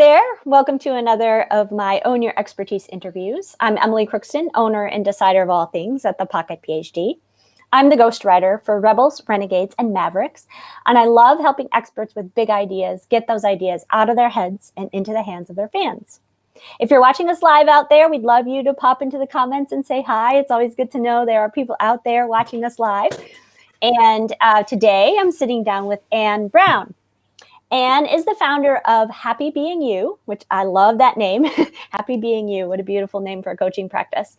there. Welcome to another of my Own Your Expertise interviews. I'm Emily Crookston, owner and decider of all things at the Pocket PhD. I'm the ghostwriter for Rebels, Renegades, and Mavericks, and I love helping experts with big ideas get those ideas out of their heads and into the hands of their fans. If you're watching us live out there, we'd love you to pop into the comments and say hi. It's always good to know there are people out there watching us live. And today I'm sitting down with Anne Brown. Anne is the founder of Happy Being You, which I love that name. Happy Being You, what a beautiful name for a coaching practice.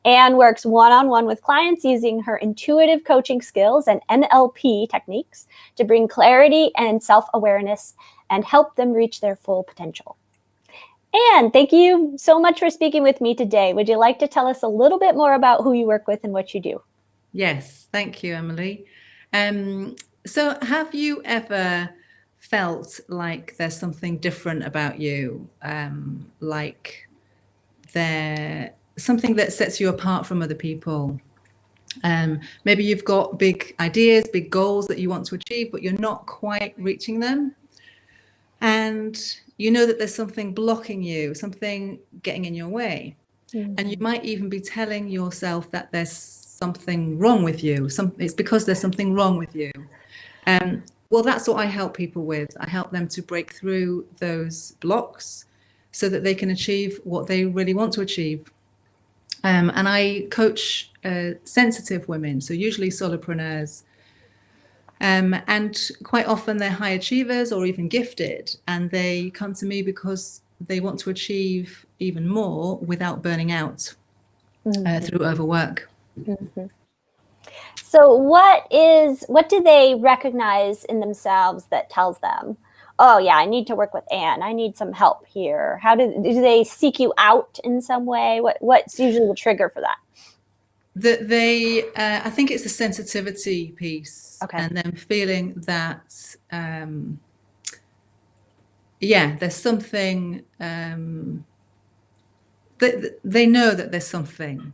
Anne works one-on-one with clients using her intuitive coaching skills and NLP techniques to bring clarity and self-awareness and help them reach their full potential. Anne, thank you so much for speaking with me today. Would you like to tell us a little bit more about who you work with and what you do? Yes, thank you, Emily. So have you ever felt like there's something different about you, like there's something that sets you apart from other people? Maybe you've got big ideas, big goals that you want to achieve, but you're not quite reaching them. And you know that there's something blocking you, something getting in your way. Mm-hmm. And you might even be telling yourself that there's something wrong with you. It's because there's something wrong with you. Well, that's what I help people with. I help them to break through those blocks so that they can achieve what they really want to achieve. And I coach sensitive women, so usually solopreneurs. And quite often they're high achievers or even gifted, and they come to me because they want to achieve even more without burning out through overwork. Mm-hmm. So what do they recognize in themselves that tells them, oh yeah, I need to work with Anne, I need some help here? How do they seek you out in some way? What's usually the trigger for that? I think it's the sensitivity piece, okay. And then feeling that, there's something, they know that there's something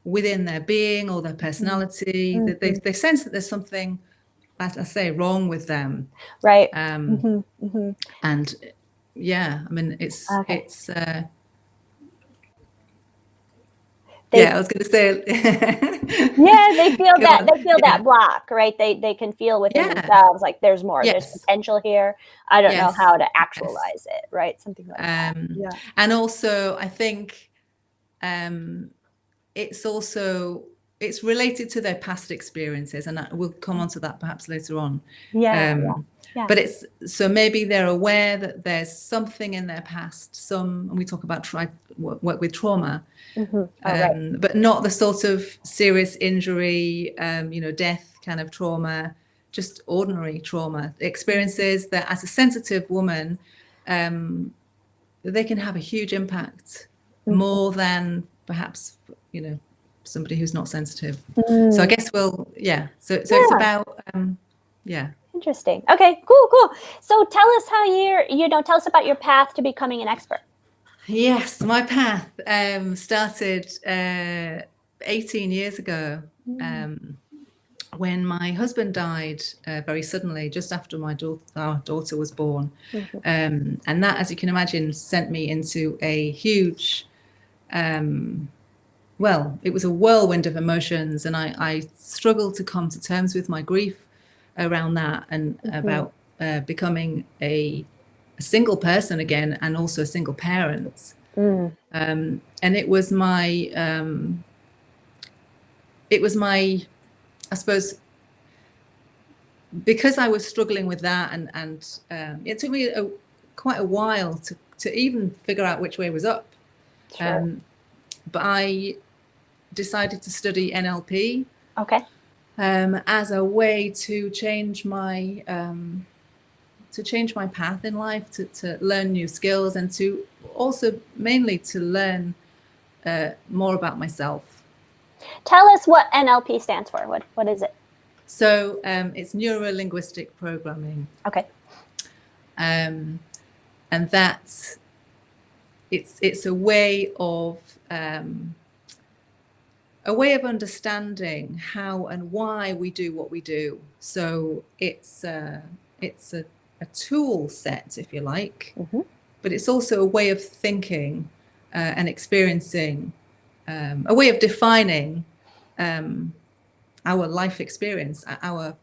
within their being or their personality, that they sense that there's something, as I say, wrong with them. Right. And yeah, I mean, I was going to say. Yeah, they feel that. They feel that block, right? They can feel within themselves like there's more. There's potential here. I don't know how to actualize it, right? Something like that. Yeah. And also, I think it's related to their past experiences, and we'll come on to that perhaps later on. Yeah. But so maybe they're aware that there's something in their past. And we talk about work with trauma, but not the sort of serious injury, death kind of trauma, just ordinary trauma experiences that, as a sensitive woman, they can have a huge impact, more than perhaps somebody who's not sensitive. So I guess so it's about Interesting. Okay, cool. So tell us how tell us about your path to becoming an expert. Yes, my path started 18 years ago when my husband died very suddenly, just after our daughter was born. And that, as you can imagine, sent me into a huge, it was a whirlwind of emotions, and I struggled to come to terms with my grief around that, and about becoming a single person again, and also a single parent. And it was my, I suppose, because I was struggling with that, and it took me quite a while to even figure out which way was up. Sure. But I decided to study NLP. Okay. As a way to change my path in life, to learn new skills, and to also mainly to learn more about myself. Tell us what NLP stands for. What is it? So it's neuro-linguistic programming. Okay. And that it's a way of understanding how and why we do what we do. So it's a tool set, if you like, but it's also a way of thinking and experiencing, a way of defining our life experience, our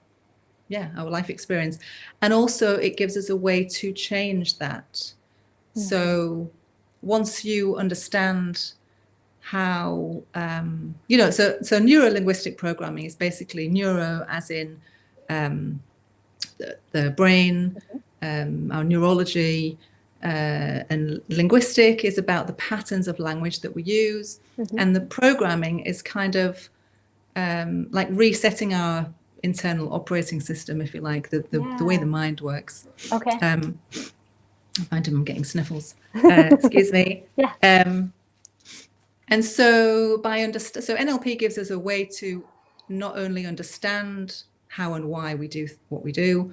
life experience. And also it gives us a way to change that. So once you understand how, so neuro-linguistic programming is basically neuro as in the brain, our neurology, and linguistic is about the patterns of language that we use. And the programming is kind of like resetting our internal operating system, if you like, the way the mind works. Okay. I find I'm getting sniffles. Excuse me. Yeah. And so so NLP gives us a way to not only understand how and why we do what we do,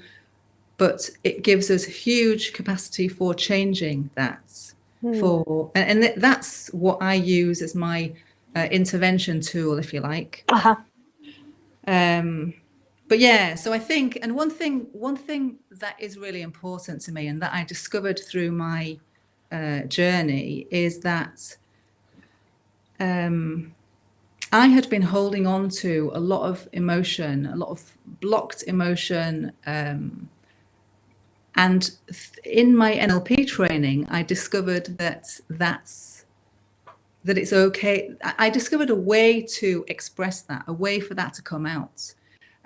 but it gives us huge capacity for changing that. And that's what I use as my intervention tool, if you like. But yeah, so I think, and one thing that is really important to me and that I discovered through my journey is that I had been holding on to a lot of emotion, a lot of blocked emotion. And in my NLP training, I discovered that it's okay. I discovered a way to express that, a way for that to come out.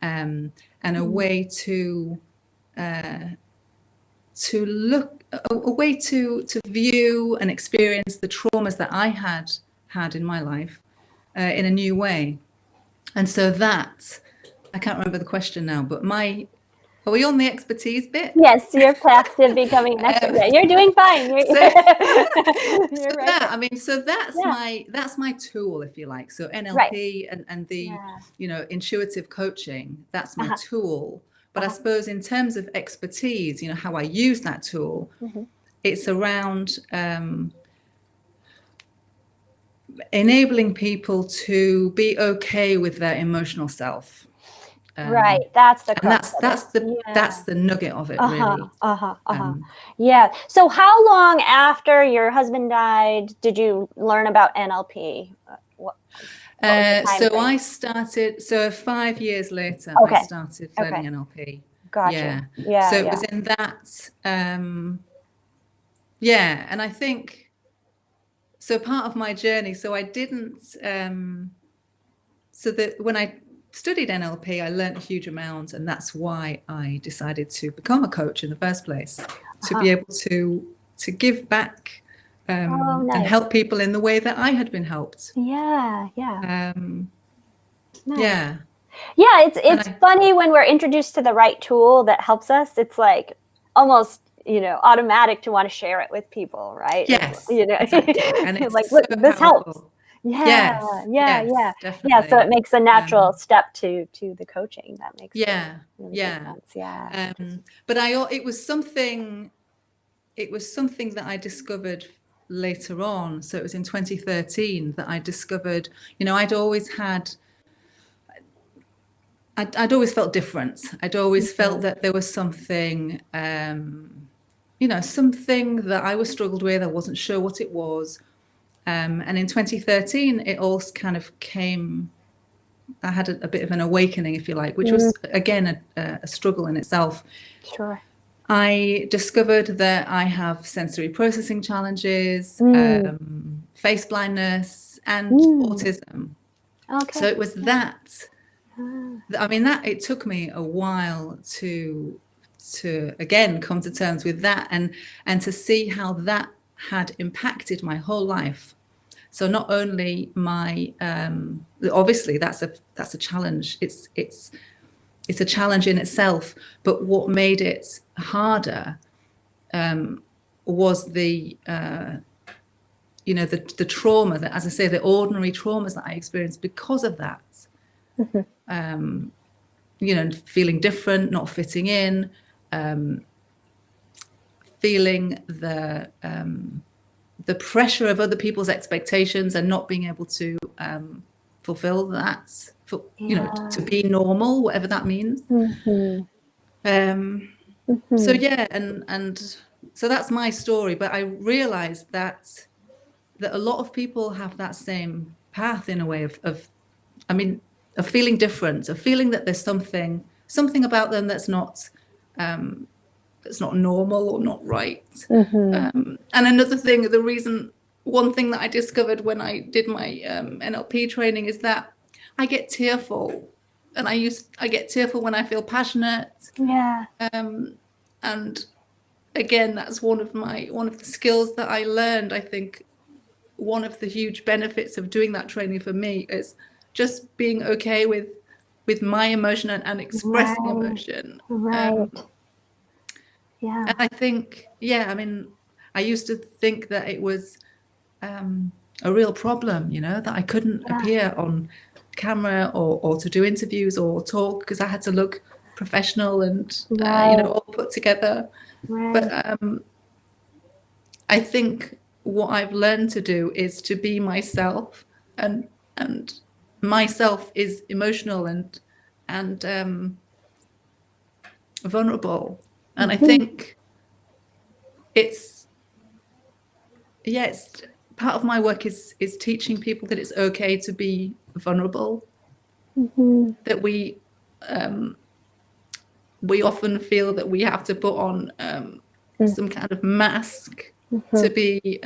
And a way to look, a way to view and experience the traumas that I had in my life in a new way. And so that, I can't remember the question now, but are we on the expertise bit? Yes, your path to becoming an expert. Yeah, you're doing fine. You're right. I mean, so that's my tool, if you like. So NLP and the intuitive coaching, that's my tool. But I suppose in terms of expertise, how I use that tool, it's around enabling people to be okay with their emotional self. Right, that's the that's the nugget of it, really. Yeah. So how long after your husband died did you learn about NLP? So I started. So 5 years later, I started learning NLP. Gotcha. So it was in that. And I think so. Part of my journey. So I didn't. So that when I studied NLP, I learned a huge amount, and that's why I decided to become a coach in the first place, to be able to give back and help people in the way that I had been helped. Nice. It's funny when we're introduced to the right tool that helps us. It's like almost automatic to want to share it with people, right? Yes. Exactly. And it's like, look, this helps. Yeah. So it makes a natural step to the coaching. That makes really good sense. Yeah. But it was something that I discovered later on. So it was in 2013 that I discovered, I'd always felt different. I'd always felt that there was something, something that I was struggled with. I wasn't sure what it was. And in 2013, it all kind of came, I had a bit of an awakening, if you like, which was, again, a struggle in itself. Sure. I discovered that I have sensory processing challenges, face blindness, and autism. Okay. So it was that. I mean, it took me a while to again come to terms with that and to see how that had impacted my whole life. So not only my obviously that's a challenge. It's a challenge in itself, but what made it harder was the trauma that, as I say, the ordinary traumas that I experienced because of that. Feeling different, not fitting in, feeling the pressure of other people's expectations and not being able to fulfill that, to be normal, whatever that means. So yeah, and so that's my story. But I realized that a lot of people have that same path in a way of I mean, of feeling different, of feeling that there's something about them that's not normal or not right. And another thing, one thing that I discovered when I did my NLP training is that I get tearful, and I get tearful when I feel passionate. Yeah. And again, that's one of the skills that I learned. I think one of the huge benefits of doing that training for me is just being okay with my emotion and expressing emotion. Right. Yeah. And I think, yeah, I mean, I used to think that it was a real problem, that I couldn't appear on camera or to do interviews or talk because I had to look professional and, all put together. Right. But I think what I've learned to do is to be myself, and myself is emotional and vulnerable. And I think it's part of my work is teaching people that it's okay to be vulnerable. That we often feel that we have to put on some kind of mask to be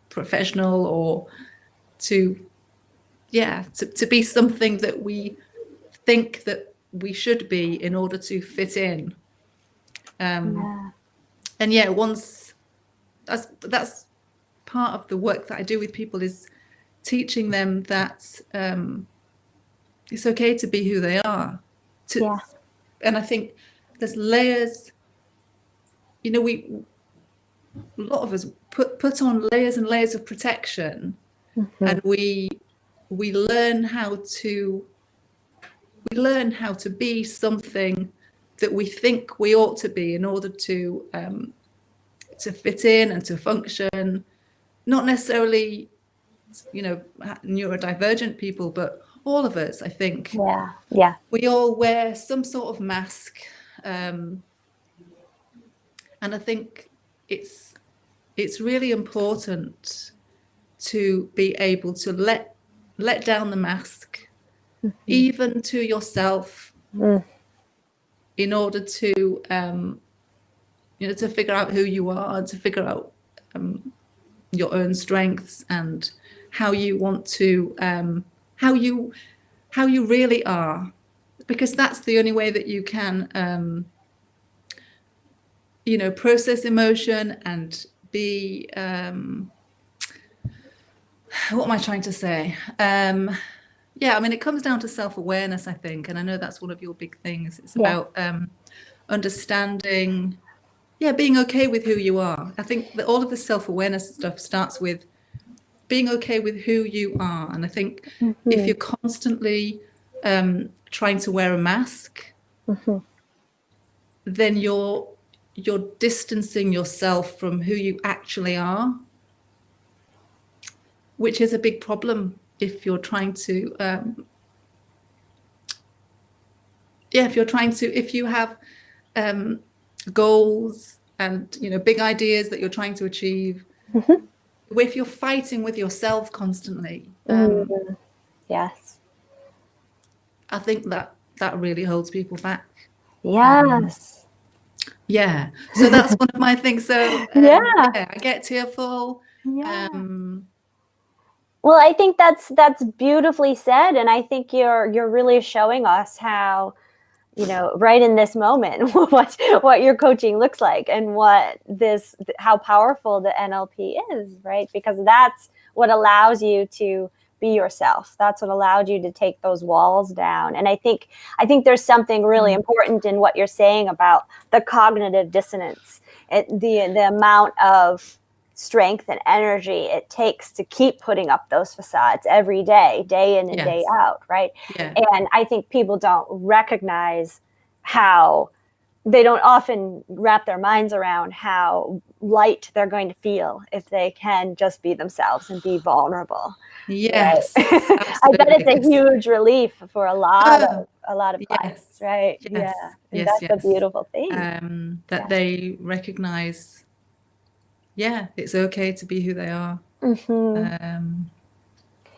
professional, or to be something that we think that we should be in order to fit in. And once that's part of the work that I do with people, is teaching them that it's okay to be who they are. And I think there's layers. A lot of us put on layers and layers of protection, and we learn how to be something that we think we ought to be in order to fit in and to function. Not necessarily, neurodivergent people, but all of us, I think. Yeah. We all wear some sort of mask, and I think it's really important to be able to let down the mask, even to yourself, in order to to figure out who you are, to figure out your own strengths and how you want to how you really are, because that's the only way that you can process emotion and be what am I trying to say? I mean, it comes down to self-awareness, I think, and I know that's one of your big things. It's about understanding, being okay with who you are. I think that all of the self-awareness stuff starts with being okay with who you are. And I think if you're constantly trying to wear a mask, then you're distancing yourself from who you actually are, which is a big problem if you're trying to if you have goals and big ideas that you're trying to achieve, if you're fighting with yourself constantly, yes, I think that really holds people back. Yes. So that's one of my things. So I get tearful. Well, I think that's beautifully said, and I think you're really showing us how, right in this moment, what your coaching looks like, and how powerful the NLP is, right? Because that's what allows you to be yourself. That's what allowed you to take those walls down. And I think there's something really important in what you're saying about the cognitive dissonance, the amount of strength and energy it takes to keep putting up those facades every day in and day out, right? And I think people don't recognize how they don't often wrap their minds around how light they're going to feel if they can just be themselves and be vulnerable. Right? Yes, I bet absolutely. it's a huge relief for a lot of clients, Yes, right? Yeah, yes, and yes, that's a yes. beautiful thing. That Yeah. they recognize, it's okay to be who they are.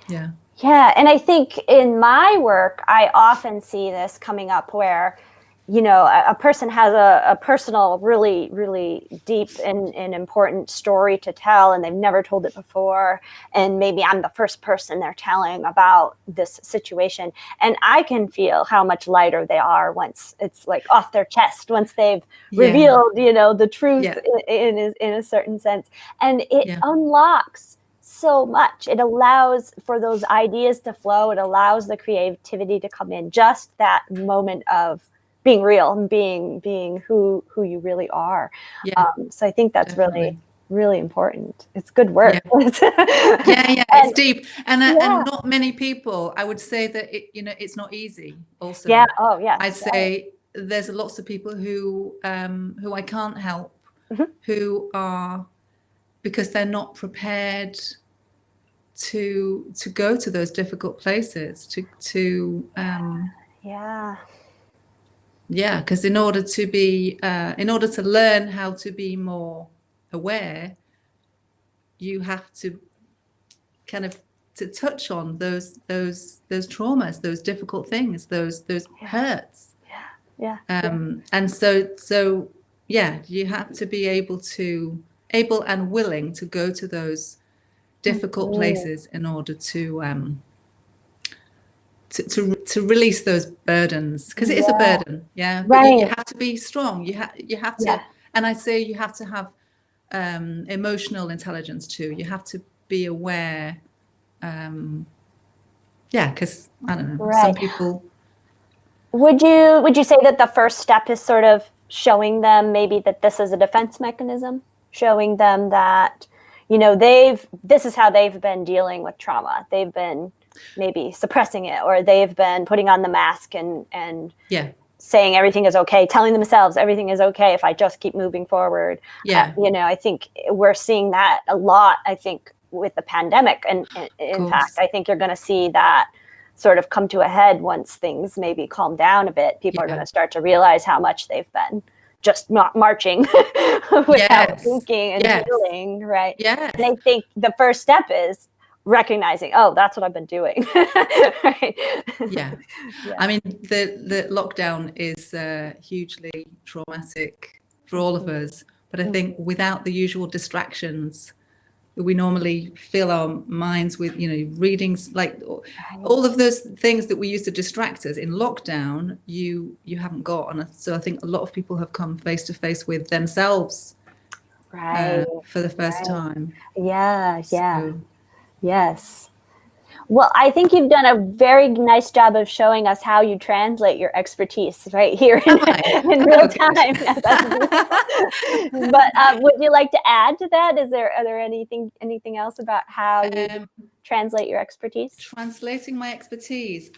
Yeah. Yeah, and I think in my work, I often see this coming up where, a person has a personal, really, really deep and important story to tell, and they've never told it before. And maybe I'm the first person they're telling about this situation. And I can feel how much lighter they are once it's like off their chest, once they've revealed, the truth in a certain sense. And it unlocks so much. It allows for those ideas to flow. It allows the creativity to come in. Just that moment of being real and being who you really are. So I think that's Definitely. really important. It's good work. Yeah. It's deep, and not many people. I would say that it's not easy. Also, yeah. Oh, yes. I'd say there's lots of people who I can't help, who are, because they're not prepared to go to those difficult places, because in order to learn how to be more aware, you have to kind of to touch on those traumas, those difficult things, those hurts. And so you have to be able and willing to go to those difficult places in order to release those burdens, because it is a burden. But you have to be strong. You have to, and I say you have to have emotional intelligence too. You have to be aware. Because I don't know, some people. Would you say that the first step is sort of showing them maybe that this is a defense mechanism, showing them that this is how they've been dealing with trauma. They've been maybe suppressing it, or they've been putting on the mask and saying everything is okay, telling themselves everything is okay if I just keep moving forward. I think we're seeing that a lot, I think, with the pandemic. And in fact, I think you're going to see that sort of come to a head once things maybe calm down a bit. People are going to start to realize how much they've been just not marching without thinking and feeling, right? Yes. And I think the first step is recognizing, oh, that's what I've been doing. Right? I mean, the lockdown is hugely traumatic for all of us, but I think without the usual distractions, we normally fill our minds with, readings, like all of those things that we use to distract us. In lockdown, you haven't got. And so I think a lot of people have come face to face with themselves for the first time. Yes. Well, I think you've done a very nice job of showing us how you translate your expertise right here in real time. But would you like to add to that? Are there anything else about how you translate your expertise? Translating my expertise.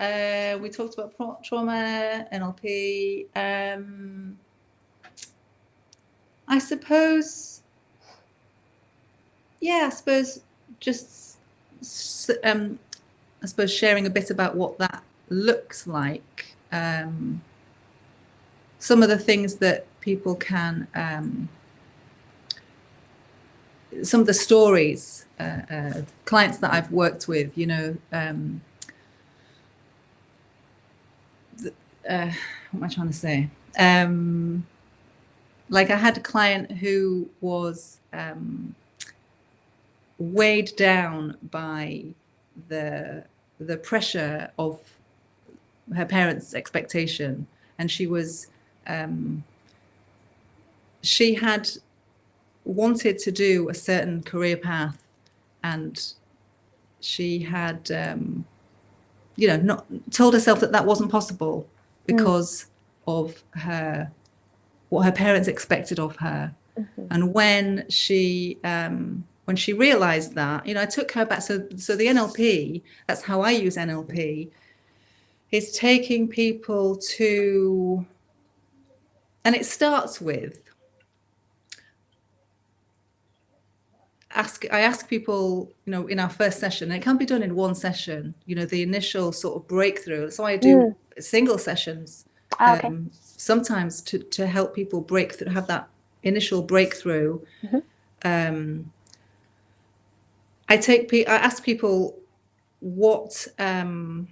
We talked about trauma, NLP. I suppose. Yeah, I suppose just. I suppose sharing a bit about what that looks like. Some of the things that people can, some of the stories, clients that I've worked with, what am I trying to say? Like I had a client who was weighed down by the pressure of her parents' expectation, and she had wanted to do a certain career path, and she had not told herself that wasn't possible because of what her parents expected of her. And when she realized that, I took her back. So the NLP, that's how I use NLP, is taking people to And it starts with I ask people, in our first session, and it can be done in one session, the initial sort of breakthrough. So I do single sessions, Okay. sometimes to help people break through, have that initial breakthrough. I ask people what am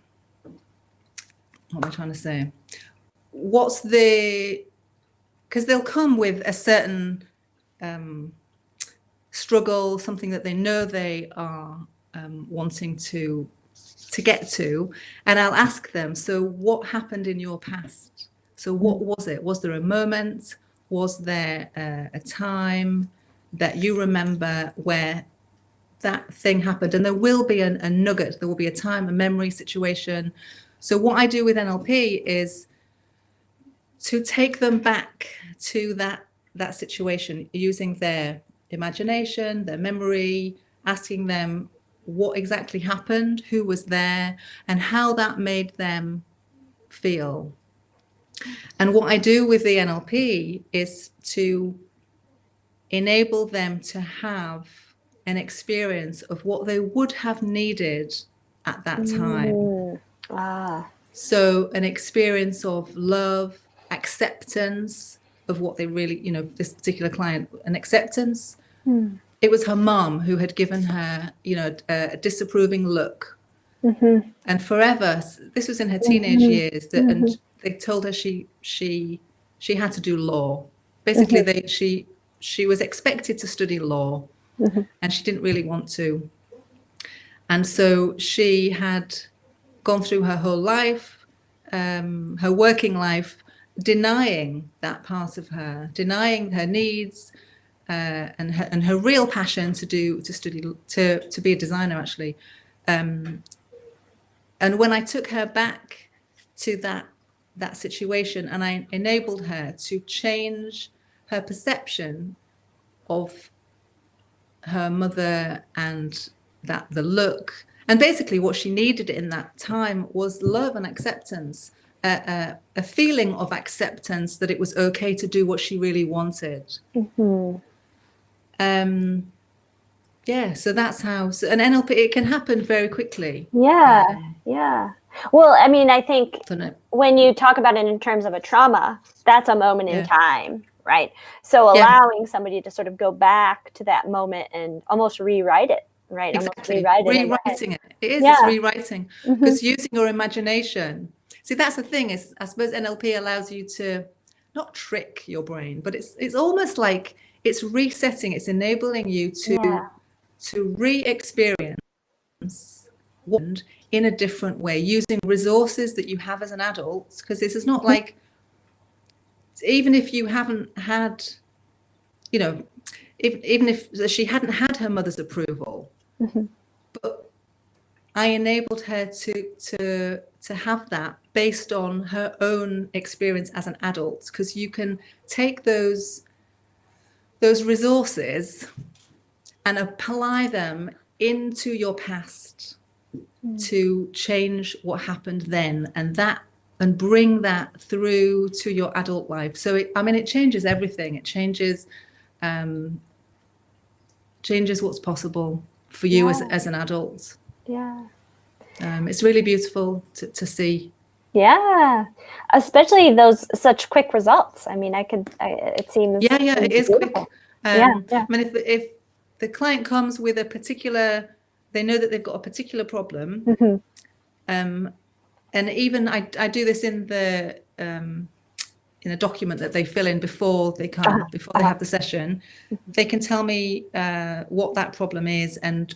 I trying to say? Because they'll come with a certain struggle, something that they know they are wanting to get to, and I'll ask them, so what happened in your past? So what was it? Was there a moment? Was there a time that you remember where that thing happened? And there will be a nugget, there will be a time, a memory, situation. So what I do with NLP is to take them back to that situation using their imagination, their memory, asking them what exactly happened, who was there, and how that made them feel. And what I do with the NLP is to enable them to have an experience of what they would have needed at that time. So an experience of love, acceptance of what they really, this particular client, an acceptance. It was her mom who had given her, a disapproving look. And forever, this was in her teenage years, and they told her she had to do law. Basically, she was expected to study law, and she didn't really want to. And so she had gone through her whole life, her working life, denying that part of her, denying her needs, and her real passion to study, to be a designer, actually. And when I took her back to that situation, and I enabled her to change her perception of her mother and the look, and basically what she needed in that time was love and acceptance, a feeling of acceptance that it was okay to do what she really wanted. Yeah, so that's how. So an NLP, it can happen very quickly. Yeah. Well, I mean, I think when you talk about it in terms of a trauma, that's a moment in time, right? So allowing somebody to sort of go back to that moment and almost rewrite it, right? Exactly. Almost Rewriting it. It is. It's rewriting, because using your imagination. See, that's the thing, is I suppose NLP allows you to not trick your brain, but it's almost like it's resetting. It's enabling you to re-experience what in a different way, using resources that you have as an adult. Because this is not like, even if you haven't had, even if she hadn't had her mother's approval, but I enabled her to have that based on her own experience as an adult. Because you can take those resources and apply them into your past to change what happened then, and bring that through to your adult life. So it changes everything. It changes what's possible for you as an adult. It's really beautiful to see. Yeah, especially those such quick results. I mean, it seems. Yeah, it is beautiful. quick. I mean, if the client comes with they know that they've got a particular problem, and even I do this in a document that they fill in before they come, before they have the session. They can tell me what that problem is and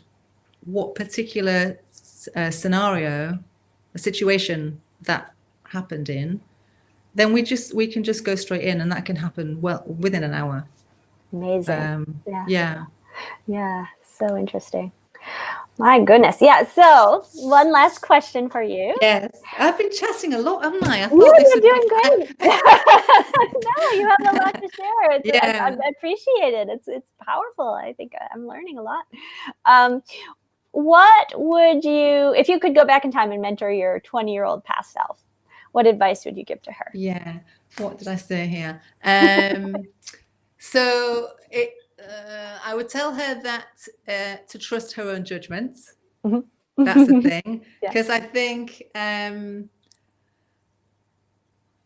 what particular scenario, a situation that happened in. Then we can just go straight in, and that can happen within an hour. Amazing. Yeah. So interesting. My goodness. Yeah. So one last question for you. Yes. I've been chatting a lot, haven't I? You're doing great. No, you have a lot to share. I appreciate it. It's powerful. I think I'm learning a lot. What would if you could go back in time and mentor your 20-year-old past self, what advice would you give to her? Yeah. what did I say here? So I would tell her that to trust her own judgment. Mhm. That's the thing, Yeah. because I think,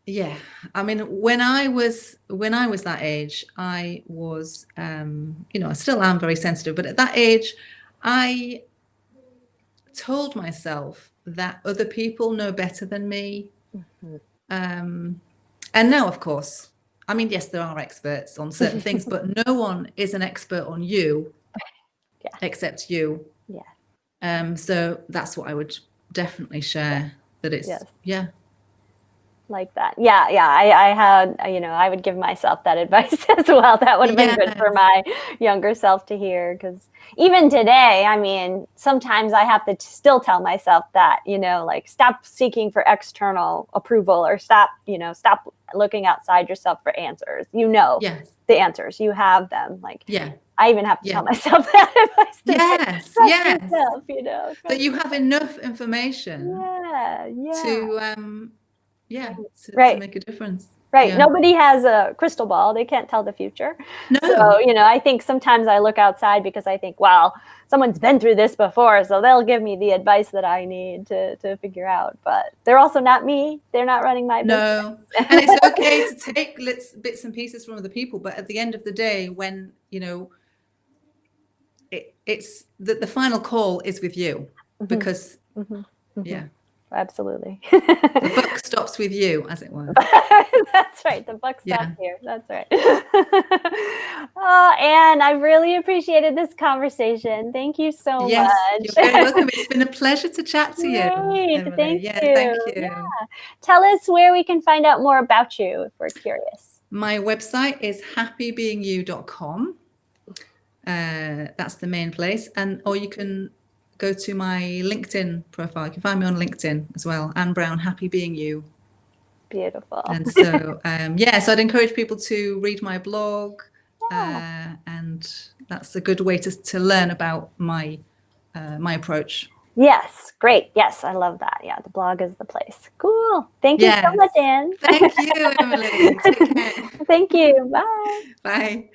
yeah, I mean, when I was that age, I was, you know, I still am very sensitive, but at that age, I told myself that other people know better than me. And now, of course, I mean, yes, there are experts on certain things, but no one is an expert on you except you. Yeah. So that's what I would definitely share, that it's, Yes. yeah. Like that. Yeah. I had, you know, I would give myself that advice as well. That would have been good for my younger self to hear. Because even today, I mean, sometimes I have to still tell myself that, you know, like stop seeking for external approval, or stop looking outside yourself for answers. You know, Yes. the answers, you have them. Like, yeah. I even have to tell myself that advice. Yes. Trust Yes. yourself, you know. That you have enough information to make a difference. Right. Yeah. Nobody has a crystal ball. They can't tell the future. No. So, you know, I think sometimes I look outside because I think, well, someone's been through this before, so they'll give me the advice that I need to figure out. But they're also not me. They're not running my business. No. And it's okay to take bits and pieces from other people. But at the end of the day, when, you know, it's the final call is with you, because, yeah. Absolutely. The buck stops with you, as it were. That's right. The buck stops here. That's right. Oh, Anne, I really appreciated this conversation. Thank you so much. You're very welcome. It's been a pleasure to chat to you. Great. Thank you. Thank you. Yeah. Tell us where we can find out more about you if we're curious. My website is happybeingyou.com. That's the main place. Or you can go to my LinkedIn profile. You can find me on LinkedIn as well. Anne Brown, Happy Being You. Beautiful. And so, so I'd encourage people to read my blog. And that's a good way to learn about my approach. Yes, great. Yes, I love that. Yeah, the blog is the place. Cool. Thank you so much, Anne. Thank you, Emily. Take care. Thank you. Bye. Bye.